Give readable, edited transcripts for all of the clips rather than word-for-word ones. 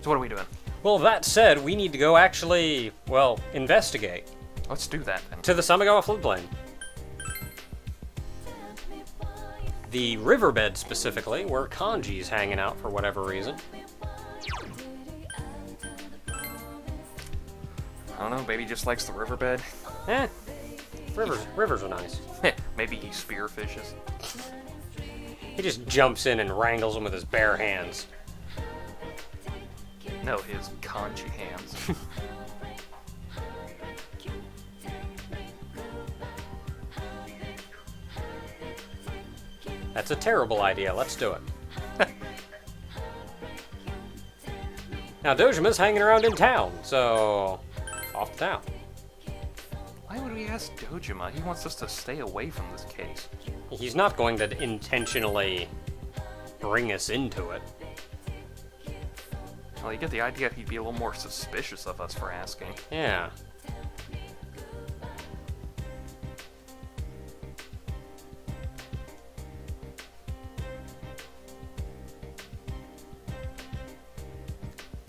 So what are we doing? Well, that said, we need to go actually, well, investigate. Let's do that then. To the Samigawa floodplain. The riverbed specifically, where Kanji's hanging out for whatever reason. I don't know, maybe he just likes the riverbed. Rivers are nice. Maybe he spearfishes. He just jumps in and wrangles them with his bare hands. No, his kanji hands. That's a terrible idea. Let's do it. Now, Dojima's hanging around in town, so off to town. Why would we ask Dojima? He wants us to stay away from this case. He's not going to intentionally bring us into it. Well, you get the idea he'd be a little more suspicious of us for asking. Yeah.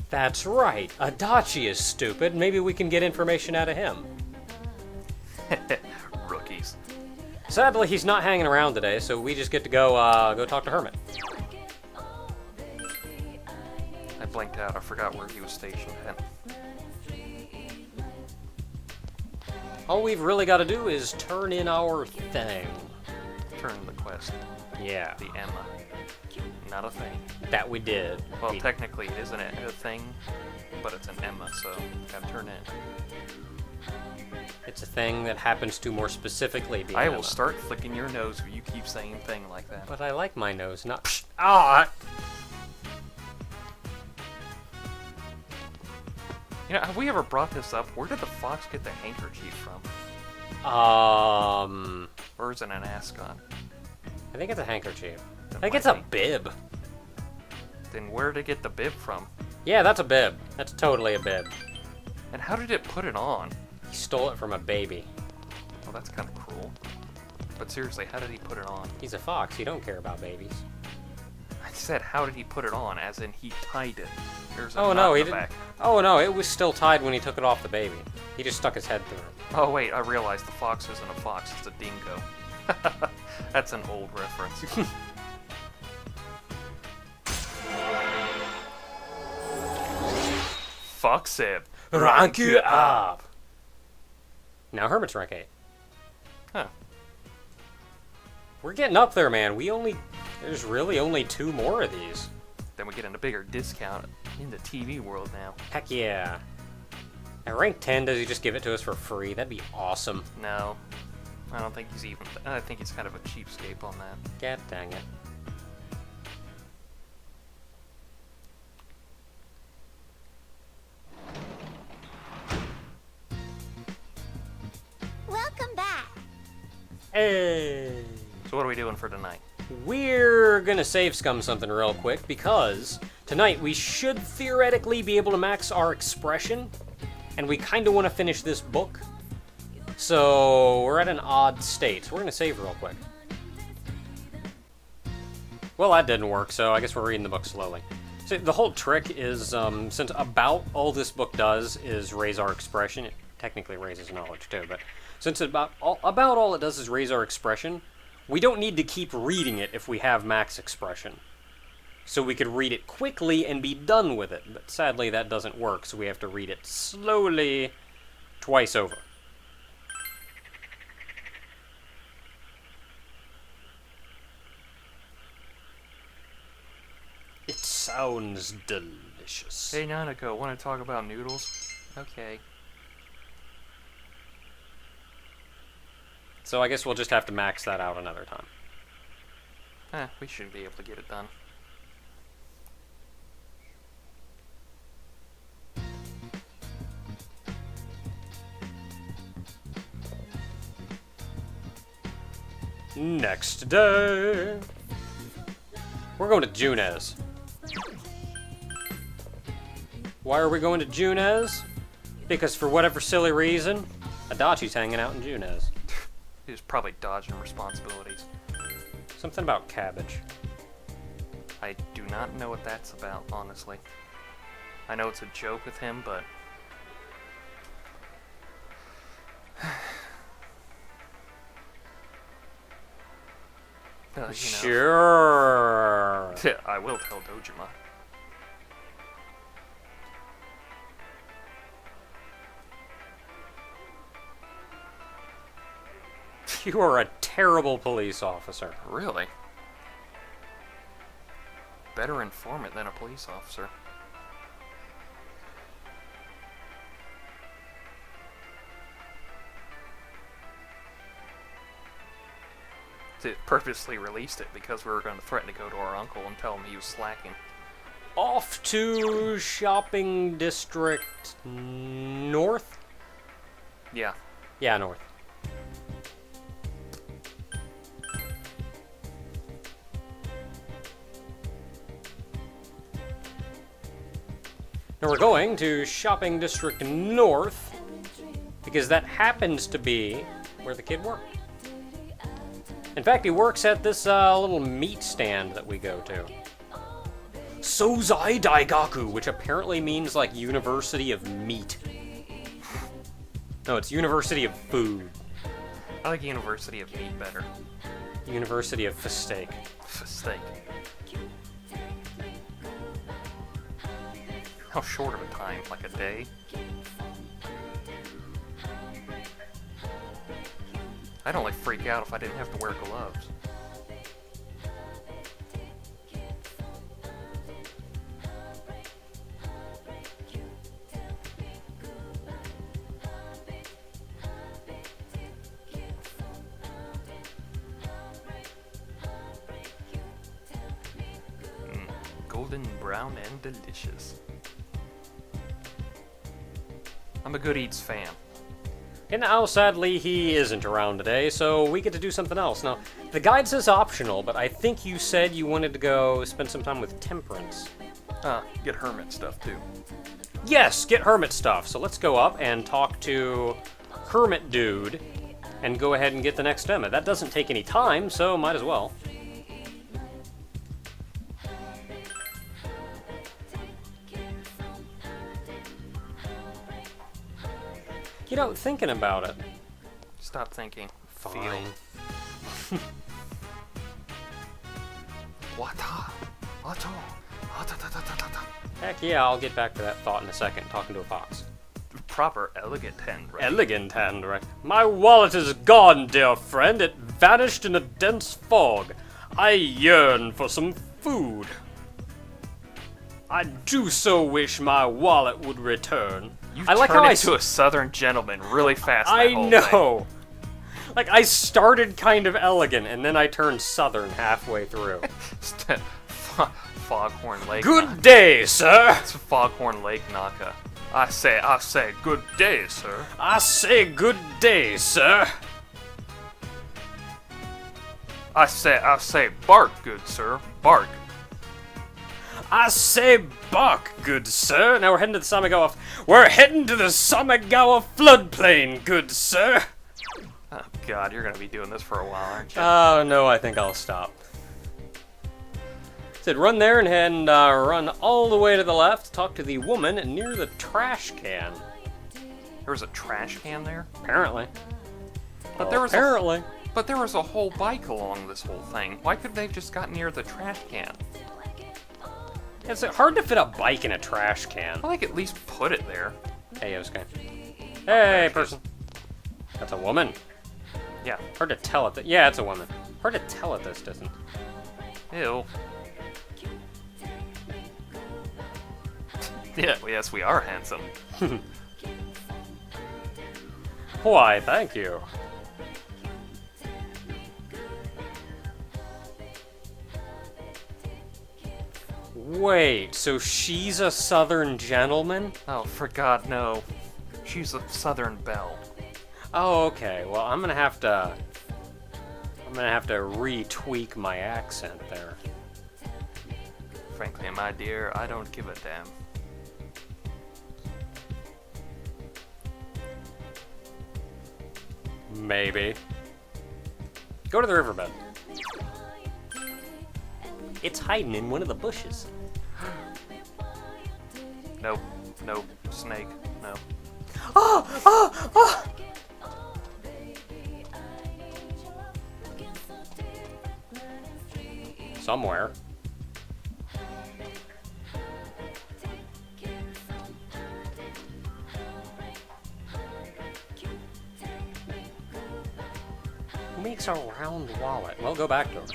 That's right. Adachi is stupid. Maybe we can get information out of him. Rookies. Sadly, he's not hanging around today, so we just get to go talk to Hermit. I blanked out. I forgot where he was stationed at. All we've really got to do is turn in our thing. Turn the quest. Yeah. The Emma. Not a thing. That we did. Well, technically it isn't a thing, but it's an Emma, so gotta turn in. It's a thing that happens to more specifically be I Emma. will start flicking your nose if you keep saying thing like that. But I like my nose, not... Psh, ah! You know, have we ever brought this up? Where did the fox get the handkerchief from? Or is it an ascot? I think it's a handkerchief. That I think might it's a be. bib. Then where did it get the bib from? Yeah, that's a bib. That's totally a bib. And how did it put it on? He stole it from a baby. Well, that's kind of cruel. But seriously, how did he put it on? He's a fox. He don't care about babies. I said, how did he put it on? As in, he tied it. There's a Oh knot no, in he the didn't. back. Oh no, it was still tied when he took it off the baby. He just stuck his head through it. Oh wait, I realized the fox isn't a fox, it's a dingo. That's an old reference. Fox said, Rank you up! Now Hermit's rank 8. huh. We're getting up there, man. There's really only 2 more of these. Then we get a bigger discount in the TV world now. Heck yeah. At rank 10, does he just give it to us for free? That'd be awesome. No, I don't think he's even. I think he's kind of a cheapskate on that. God dang it. Welcome back. Hey! So what are we doing for tonight? We're gonna save Scum something real quick because tonight we should theoretically be able to max our expression, and we kind of want to finish this book. So we're at an odd state. So we're gonna save real quick. Well, that didn't work, so I guess we're reading the book slowly. So the whole trick is, since about all this book does is raise our expression, it technically raises knowledge too, but since about all it does is raise our expression, we don't need to keep reading it if we have max expression. So we could read it quickly and be done with it, but sadly that doesn't work, so we have to read it slowly twice over. It sounds delicious. Hey Nanako, want to talk about noodles? Okay. So I guess we'll just have to max that out another time. We should be able to get it done. Next day, we're going to Junez. Why are we going to Junez? Because for whatever silly reason, Adachi's hanging out in Junez. He was probably dodging responsibilities. Something about cabbage. I do not know what that's about, honestly. I know it's a joke with him, but... Sure. I will tell Dojima. You are a terrible police officer. Really? Better informant than a police officer. It purposely released it because we were going to threaten to go to our uncle and tell him he was slacking. Off to shopping district north? Yeah. Yeah, north. Now we're going to shopping district north because that happens to be where the kid worked. In fact, he works at this little meat stand that we go to. Sozai Daigaku, which apparently means like University of Meat. No, it's University of Food. I like University of Meat better. University of Steak. Steak. How short of a time? Like a day? I'd only freak out if I didn't have to wear gloves. Golden brown and delicious. I'm a Good Eats fan. And now, sadly, he isn't around today, so we get to do something else. Now, the guide says optional, but I think you said you wanted to go spend some time with Temperance. Get hermit stuff, too. Yes, get hermit stuff. So let's go up and talk to Hermit Dude and go ahead and get the next demo. That doesn't take any time, so might as well. You know, thinking about it. Stop thinking. Fine. Feel. Wata. Wato. Heck yeah, I'll get back to that thought in a second, talking to a fox. Proper elegant hand, right? Elegant hand, right? My wallet is gone, dear friend. It vanished in a dense fog. I yearn for some food. I do so wish my wallet would return. You I like turned how into a southern gentleman really fast. I that whole know. Like, I started kind of elegant, and then I turned southern halfway through. Thing. Foghorn Lake. Good day, sir. It's Foghorn Lake Naka. I say, good day, sir. I say good day, sir. I say, bark, good sir, bark. I say bark, good sir. Now we're heading to the Samigawa. We're heading to the Samigawa floodplain, good sir. Oh God, you're gonna be doing this for a while, aren't you? Oh no, I think I'll stop. Said run there and run all the way to the left. Talk to the woman near the trash can. There was a trash can there? Apparently. But there was apparently. But there was a whole bike along this whole thing. Why couldn't they have just got near the trash can? It's hard to fit a bike in a trash can. Well, like at least put it there. Hey, Yosuke. Hey, person. That's a woman. Yeah. Hard to tell it. Yeah, it's a woman. Hard to tell at this distance. Ew. Yeah, well, yes, we are handsome. Why, thank you. Wait, so she's a southern gentleman? Oh, for God, no. She's a southern belle. Oh, okay. Well, I'm gonna have to retweak my accent there. Frankly, my dear, I don't give a damn. Maybe. Go to the riverbed. It's hiding in one of the bushes. Nope. Nope. Snake. No. Somewhere. Who makes a round wallet? Well, go back to her.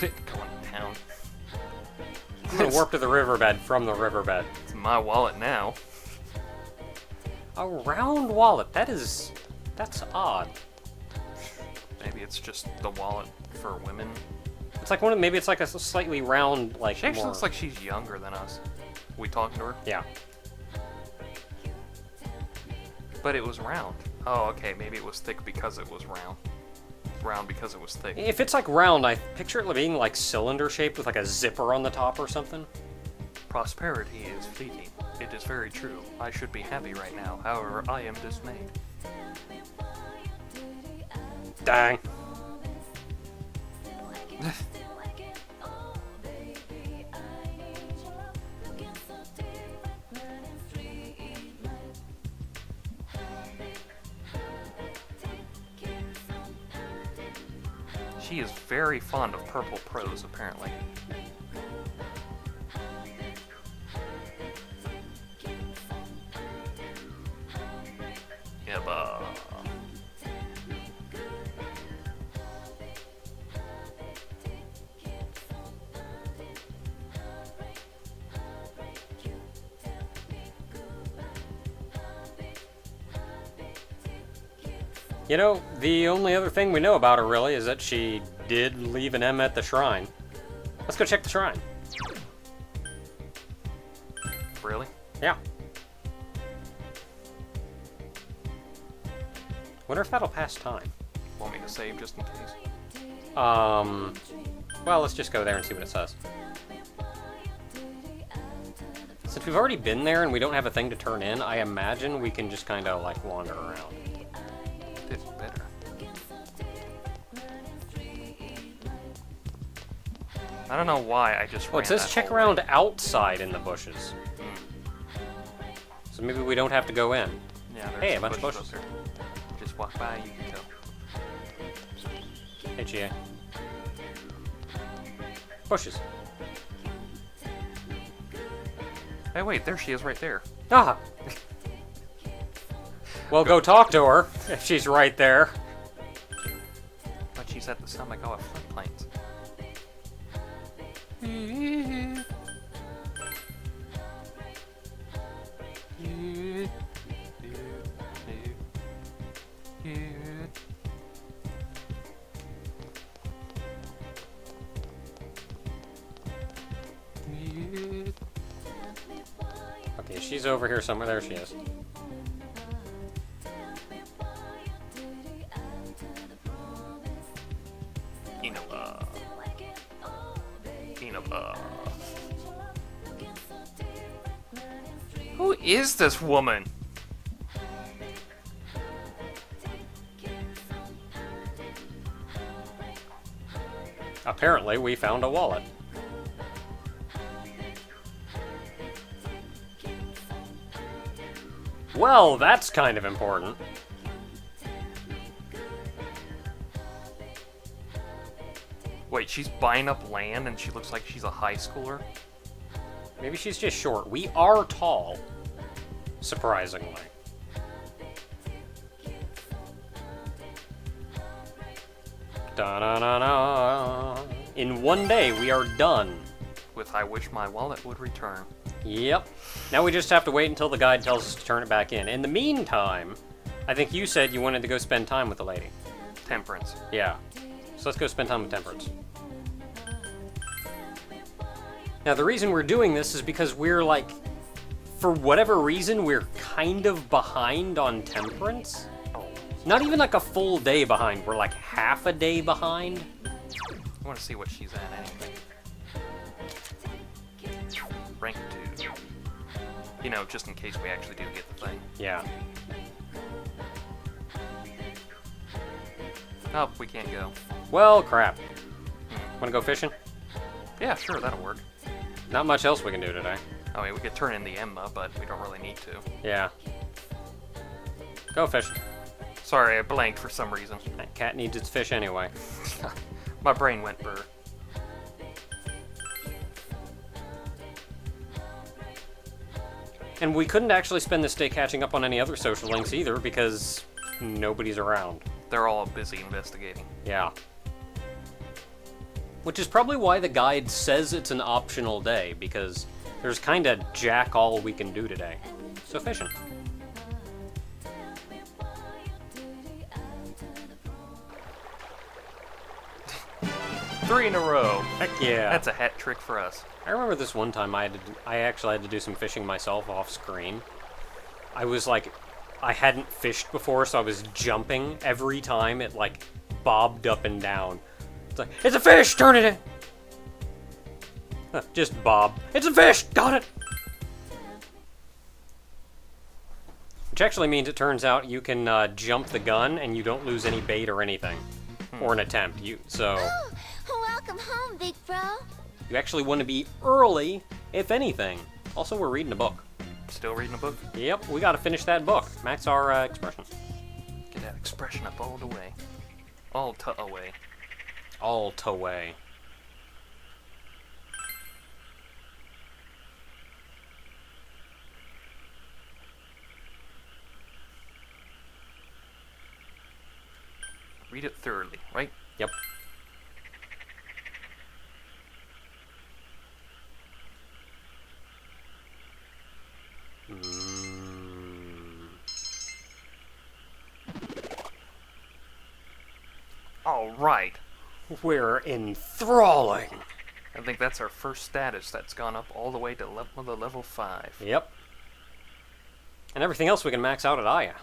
Go on town. I'm gonna warp to the riverbed from the riverbed. It's my wallet now. A round wallet? That's odd. Maybe it's just the wallet for women. It's like maybe it's like a slightly round, like She actually more... looks like she's younger than us. We talking to her? Yeah. But it was round. Oh, okay. Maybe it was thick because it was round. Round because it was thick. If it's like round, I picture it being like cylinder shaped with like a zipper on the top or something. Prosperity is fleeting. It is very true. I should be happy right now. However, I am dismayed. Dang. She is very fond of purple prose, apparently. Yabba. You know, the only other thing we know about her really is that she did leave an M at the shrine. Let's go check the shrine. Really? Yeah. Wonder if that'll pass time. Want me to save just in case? Well, let's just go there and see what it says. Since we've already been there and we don't have a thing to turn in, I imagine we can just kind of, like, wander around. It's better. I don't know why I just Oh, it says check around outside in the bushes. So maybe we don't have to go in. Yeah, there's Hey, a some bunch of bushes bushes. up there. Just walk by, you can tell. Hey, GA. Bushes. Hey, wait, there she is right there. Ah! Well, go talk to her if she's right there. But she's at the stomach of floodplains. Okay, she's over here somewhere. There she is. Enola. Enola. Who is this woman? Apparently, we found a wallet. Well, that's kind of important. Wait, she's buying up land and she looks like she's a high schooler? Maybe she's just short. We are tall. Surprisingly. Da-na-na-na. In one day, we are done. With I wish my wallet would return. Yep. Now we just have to wait until the guide tells us to turn it back in. In the meantime, I think you said you wanted to go spend time with the lady. Temperance. Yeah. So let's go spend time with Temperance. Now the reason we're doing this is because we're like, for whatever reason, we're kind of behind on Temperance. Not even like a full day behind, we're like half a day behind. I want to see what she's at anyway. Rank 2. You know, just in case we actually do get the thing. Yeah. Oh, we can't go. Well, crap. Wanna go fishing? Yeah, sure, that'll work. Not much else we can do today. I mean, we could turn in the Emma, but we don't really need to. Yeah. Go fish. Sorry, I blanked for some reason. That cat needs its fish anyway. My brain went burr. And we couldn't actually spend this day catching up on any other social links either because nobody's around. They're all busy investigating. Yeah. Which is probably why the guide says it's an optional day, because there's kind of jack all we can do today. So fishing. Three in a row. Heck yeah. That's a hat trick for us. I remember this one time I actually had to do some fishing myself off screen. I was like, I hadn't fished before, so I was jumping every time it like bobbed up and down. It's like, it's a fish! Turn it in! Just bob. It's a fish! Got it! Which actually means it turns out you can jump the gun and you don't lose any bait or anything. Or an attempt. So Welcome home, big bro. you actually want to be early, if anything. Also, we're reading a book. Still reading a book? Yep, we gotta finish that book. Max our expression. Get that expression up all the way. All away. All to way. Read it thoroughly, right? Yep. All right. We're enthralling. I think that's our first status that's gone up all the way to level 5. Yep. And everything else we can max out at Aya.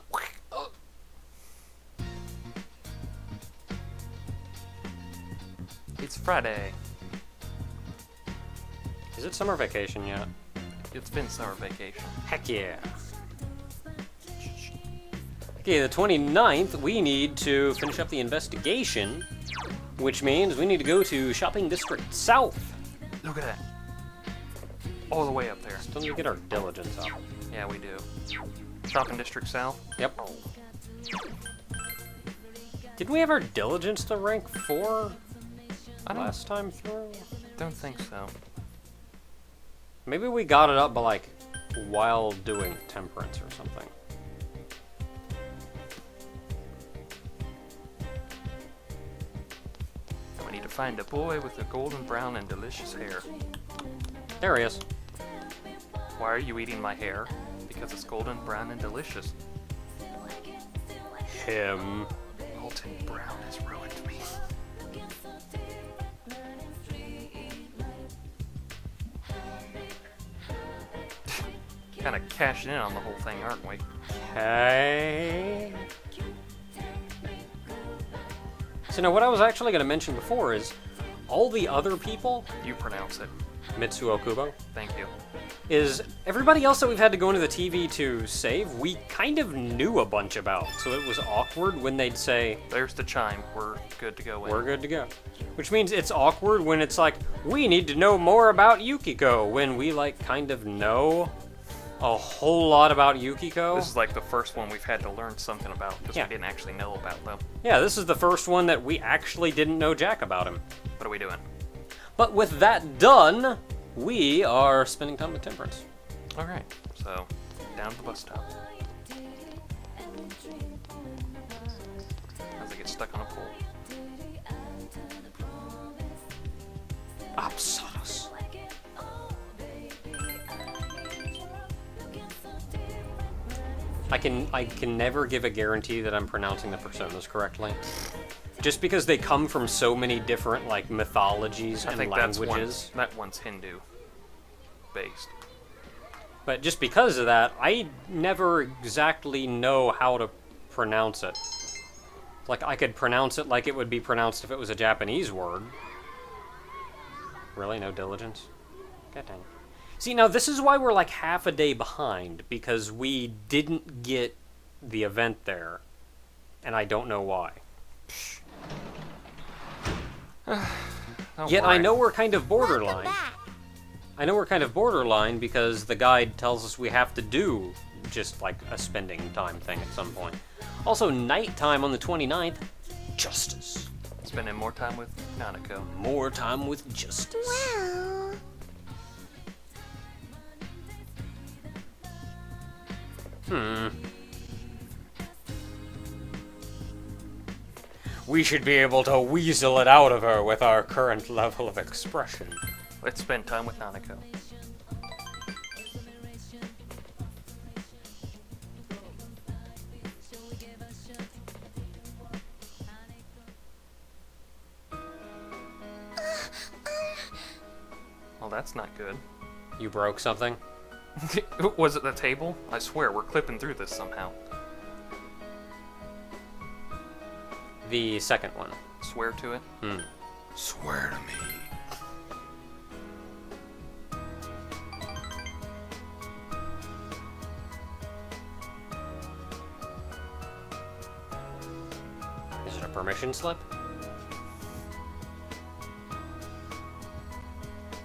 It's Friday. Is it summer vacation yet? It's been summer vacation. Heck yeah. Okay, the 29th, we need to finish up the investigation, which means we need to go to Shopping District South. Look at that. All the way up there. Still need to get our diligence up. Yeah, we do. Shopping District South? Yep. Didn't we have our diligence to rank 4 last time through? Don't think so. Maybe we got it up, but like while doing temperance or something. And we need to find a boy with a golden brown and delicious hair. There he is. Why are you eating my hair? Because it's golden brown and delicious. Him. Golden brown has ruined me. Kind of cashing in on the whole thing, aren't we? Okay. So now what I was actually going to mention before is all the other people, You pronounce it. Mitsuo Kubo, Thank you. is everybody else that we've had to go into the TV to save, we kind of knew a bunch about. So it was awkward when they'd say, There's the chime. We're good to go in. we're good to go. Which means it's awkward when it's like, we need to know more about Yukiko, when we like kind of know a whole lot about Yukiko. This is like the first one we've had to learn something about because Yeah. we didn't actually know about them. Yeah, this is the first one that we actually didn't know jack about him. What are we doing? But with that done, we are spending time with Temperance. Alright, so down to the bus stop. As I get stuck on a pole. Absolus. I can never give a guarantee that I'm pronouncing the personas correctly. Just because they come from so many different like mythologies I and think languages. that one's Hindu based. But just because of that, I never exactly know how to pronounce it. Like, I could pronounce it like it would be pronounced if it was a Japanese word. Really? No diligence? God dang. See, now this is why we're like half a day behind, because we didn't get the event there, and I don't know why. Don't Yet I worry. know we're kind of Welcome borderline. back. I know we're kind of borderline because the guide tells us we have to do just like a spending time thing at some point. Also, nighttime on the 29th, justice. Spending more time with Nanako. More time with justice. Well, We should be able to weasel it out of her with our current level of expression. Let's spend time with Nanako. Well, that's not good. You broke something? Was it the table? I swear, we're clipping through this somehow. The second one. Swear to it? Swear to me. Is it a permission slip?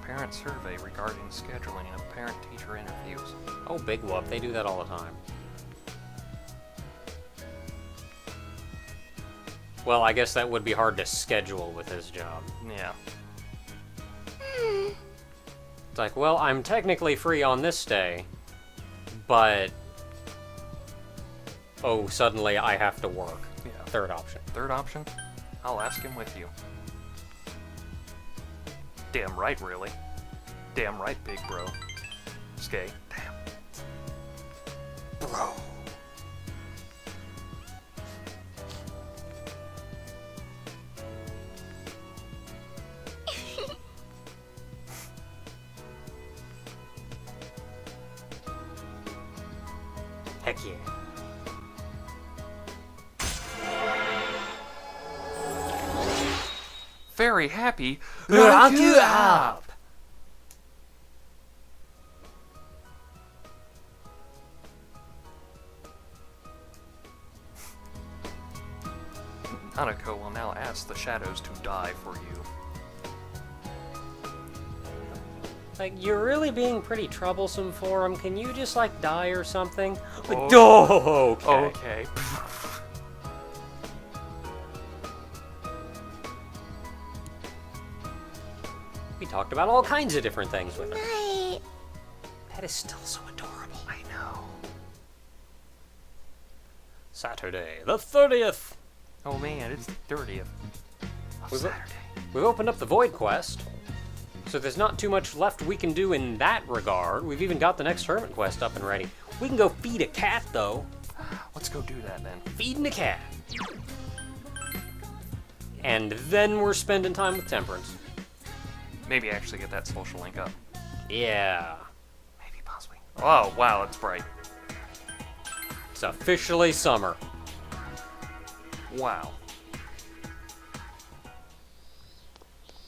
Parent survey regarding scheduling of parent-teacher interviews. Oh, big whoop. They do that all the time. Well, I guess that would be hard to schedule with his job. Yeah. It's like, well, I'm technically free on this day, but... oh, suddenly I have to work. Yeah. Third option. Third option? I'll ask him with you. Damn right, really. Damn right, big bro. Skay. Damn. Bro. Heck yeah. Very happy. Rank you up! Nanako will now ask the shadows to die for you. Like, you're really being pretty troublesome for him. Can you just, like, die or something? Oh. Oh, okay. Okay. We talked about all kinds of different things with her. night. That is still so adorable. I know. Saturday, the 30th. Oh man, it's the 30th of Was it- Saturday. We've opened up the Void Quest, so there's not too much left we can do in that regard. We've even got the next Hermit Quest up and ready. We can go feed a cat, though. Let's go do that then. Feeding a cat. And then we're spending time with Temperance. Maybe actually get that social link up. Yeah. Maybe, possibly. Oh, wow, it's bright. It's officially summer. Wow.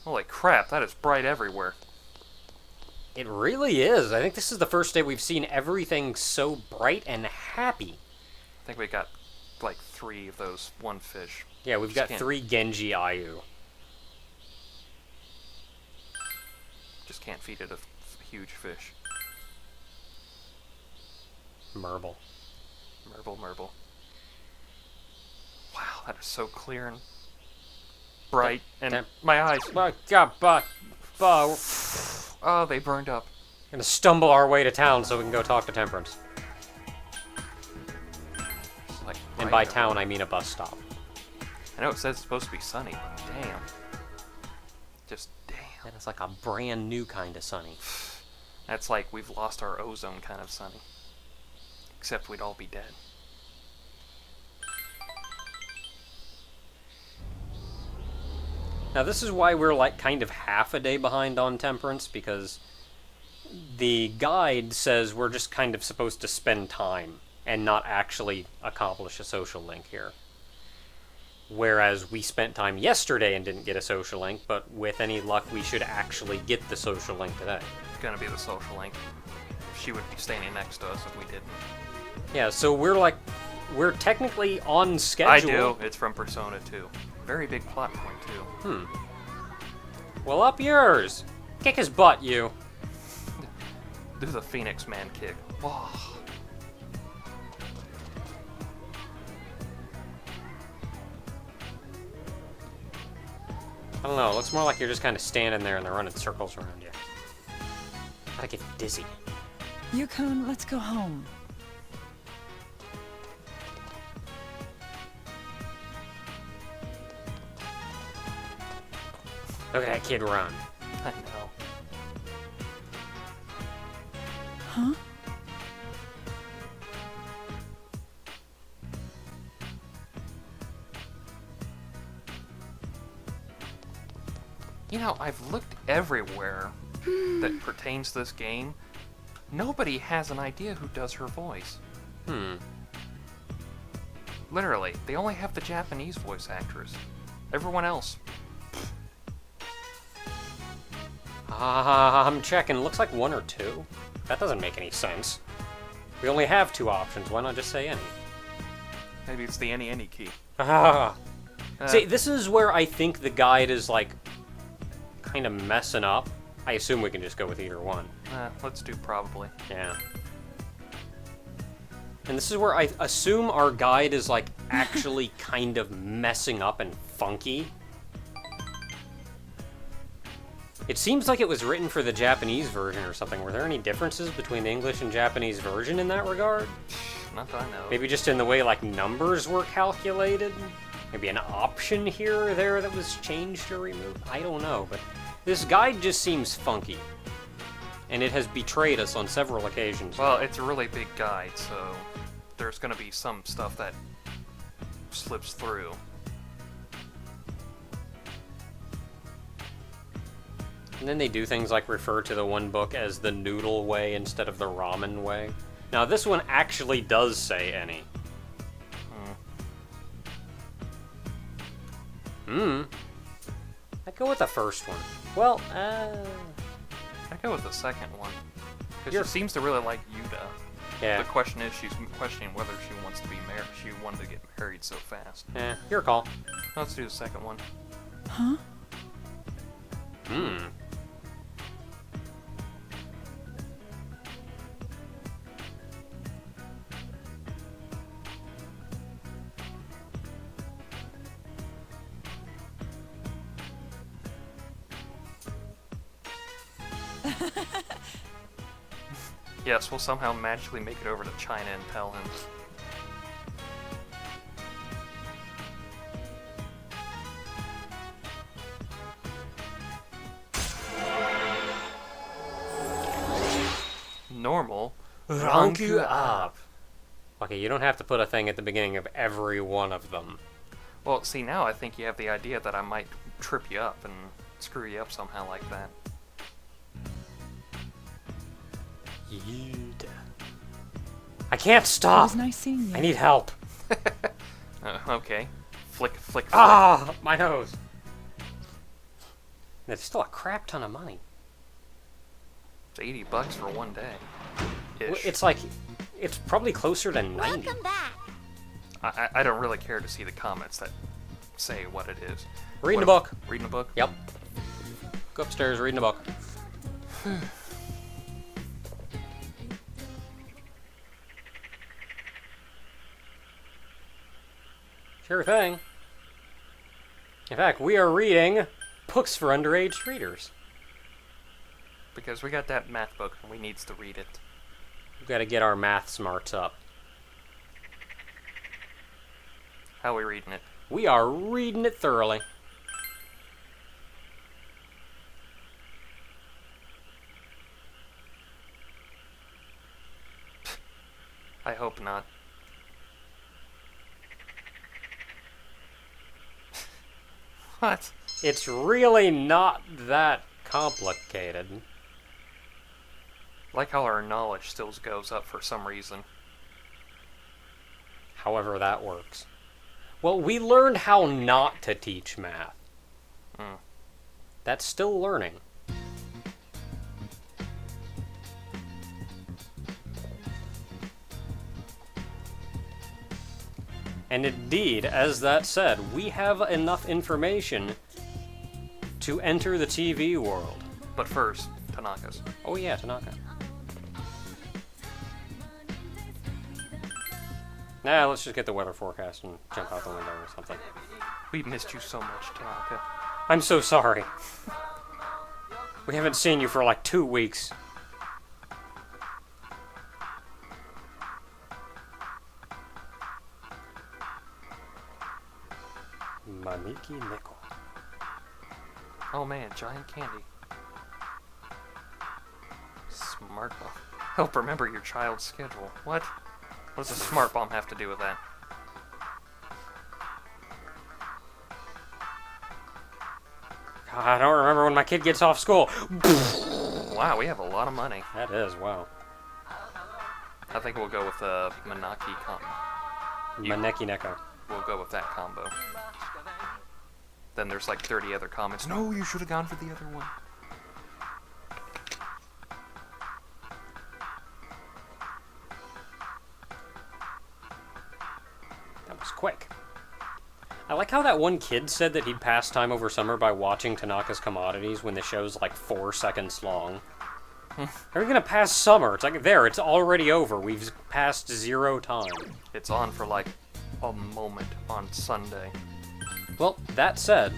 Holy crap, that is bright everywhere. It really is. I think this is the first day we've seen everything so bright and happy. I think we got like 3 of those one fish. Yeah, we've got Can't- 3 Genji Ayu. Just can't feed it a huge fish. Merble. Merble. Wow, that is so clear and bright. And Tem- my eyes. Oh, they burned up. Gonna stumble our way to town so we can go talk to Temperance. It's like And bright by everywhere. town, I mean a bus stop. I know it says it's supposed to be sunny, but damn. Just damn. And it's like a brand new kind of sunny. That's like we've lost our ozone kind of sunny. Except we'd all be dead. Now this is why we're like kind of half a day behind on Temperance, because the guide says we're just kind of supposed to spend time and not actually accomplish a social link here. Whereas we spent time yesterday and didn't get a social link, but with any luck we should actually get the social link today. It's gonna be the social link. She would be standing next to us if we didn't. Yeah, so we're technically on schedule. I do. It's from Persona 2. Very big plot point too. Well, up yours. Kick his butt, you. Do the Phoenix Man kick. Whoa. I don't know, it looks more like you're just kind of standing there and they're running circles around you. I get dizzy. Yukon, let's go home. Look at that kid run. I know. Huh? You know, I've looked everywhere that pertains to this game. Nobody has an idea who does her voice. Literally, they only have the Japanese voice actress. Everyone else. I'm checking. Looks like 1 or 2. That doesn't make any sense. We only have 2 options. Why not just say any? Maybe it's the any key. See, this is where I think the guide is, like, kind of messing up. I assume we can just go with either one. Let's do probably. Yeah. And this is where I assume our guide is, like, actually kind of messing up and funky. It seems like it was written for the Japanese version or something. Were there any differences between the English and Japanese version in that regard? Not that I know. Maybe just in the way, like, numbers were calculated? Maybe an option here or there that was changed or removed? I don't know, but this guide just seems funky. And it has betrayed us on several occasions. Well, it's a really big guide, so there's gonna be some stuff that slips through. And then they do things like refer to the one book as the noodle way instead of the ramen way. Now, this one actually does say any. I'd go with the first one. Well, I'd go with the second one. Because You're- she seems to really like Yuta. yeah. The question is, she's questioning whether she wants to be married. She wanted to get married so fast. Your call. Let's do the second one. Huh? Yes, we'll somehow magically make it over to China and tell him. Normal. Rank you up. Okay, you don't have to put a thing at the beginning of every one of them. Well, see, now I think you have the idea that I might trip you up and screw you up somehow like that. I can't It stop. was nice seeing you. I need help. Okay. Flick, flick, flick. Ah, my nose. That's still a crap ton of money. It's $80 for one day. Well, Ish. it's like, it's probably closer to 90. Welcome back. I don't really care to see the comments that say what it is. Reading a What- book. Reading a book? Yep. Go upstairs, reading a book. Sure thing. In fact, we are reading books for underage readers. Because we got that math book and we needs to read it. We've got to get our math smarts up. How are we reading it? We are reading it thoroughly. I hope not. What? It's really not that complicated. Like how our knowledge still goes up for some reason. However that works. Well, we learned how not to teach math. That's still learning. And indeed, as that said, we have enough information to enter the TV world. But first, Tanaka's. Oh yeah, Tanaka. Nah, let's just get the weather forecast and jump out the window or something. We missed you so much, Tanaka. I'm so sorry. We haven't seen you for like 2 weeks. Maneki Neko. Oh man, giant candy. Smart bomb. Help remember your child's schedule. What? What does a smart bomb have to do with that? God, I don't remember when my kid gets off school. Wow, we have a lot of money. That is, wow. I think we'll go with Manaki combo. Maneki Neko. We'll go with that combo. Then there's like 30 other comments. No, you should have gone for the other one. That was quick. I like how that one kid said that he'd pass time over summer by watching Tanaka's Commodities when the show's like 4 seconds long. How are you gonna pass summer? It's like, there, it's already over. We've passed 0 time. It's on for like a moment on Sunday. Well, that said,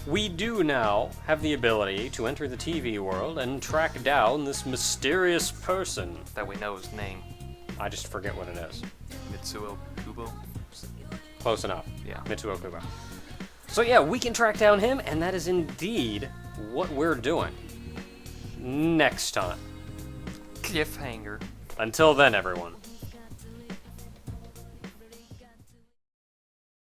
we do now have the ability to enter the TV world and track down this mysterious person. That we know his name. I just forget what it is. Mitsuo Kubo? Close enough. Yeah. Mitsuo Kubo. So yeah, we can track down him, and that is indeed what we're doing. Next time. Cliffhanger. Until then, everyone.